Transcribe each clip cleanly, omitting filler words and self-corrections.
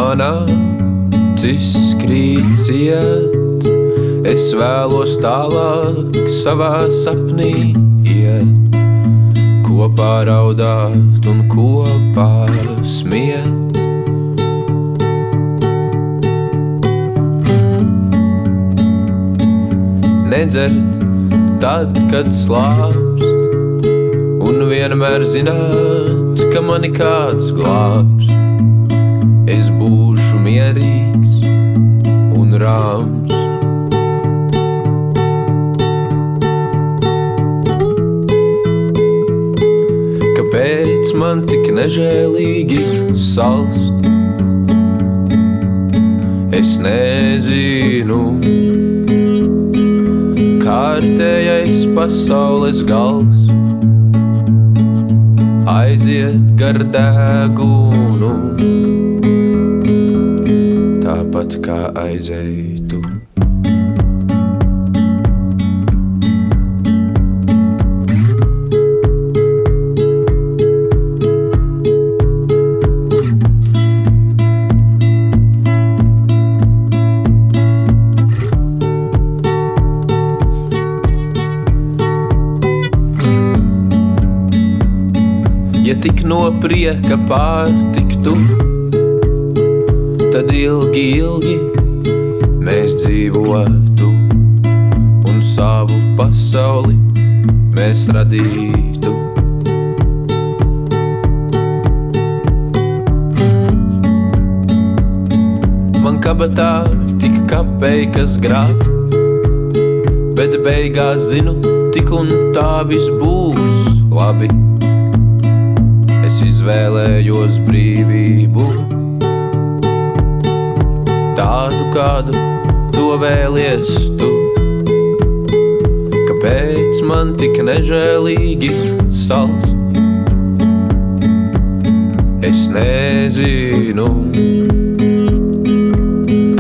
Mana acis krīt ciet, es vēlos tālāk savā sapnī iet, kopā raudāt un kopā smiet. Nedzert tad, kad slāpst, un vienmēr zināt, ka mani kāds glābs. Es būšu mierīgs un rāms. Kāpēc man tik nežēlīgi salst? Es nezinu. Kārtējais pasaules gals aiziet gar degunu, tāpat kā aizēji tu. Ja tik no prieka pārtiktu, tad ilgi, ilgi mēs dzīvotu, un savu pasauli mēs radītu. Man kabatā tik kapeikas grāb, bet beigās zinu, tik un tā viss būs labi. Es izvēlējos brīvību, tādu, kādu to vēlies tu. Kāpēc man tik nežēlīgi salst? Es nezinu.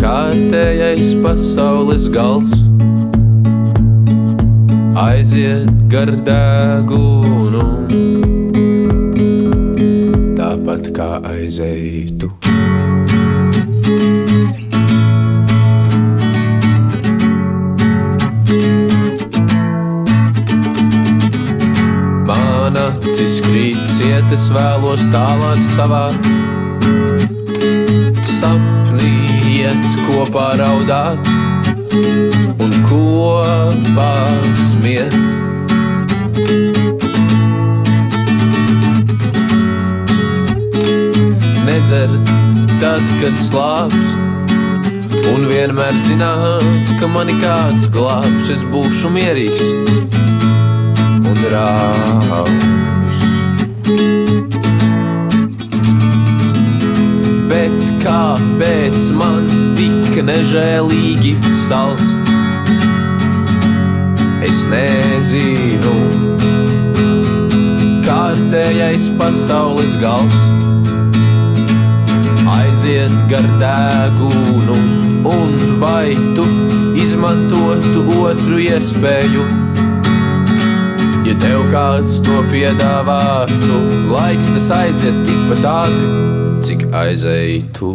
Kārtējais pasaules gals aiziet gar degunu, tāpat kā aizēji tu. Mana acis krīt ciet, es vēlos tālāk savā sapnī iet, kopā raudāt un kopā smiet. Nedzert tad, kad slāpst, un vienmēr zināt, ka mani kāds glābs. Es būšu mierīgs un rāms. Bet kāpēc man tik nežēlīgi salst? Es nezinu. Kārtējais pasaules gals aiziet gar degunu, un vai tu izmantotu otru iespēju? Ja tev kāds to piedāvātu, laiks tas aiziet tikpat ātri, cik aizēji tu.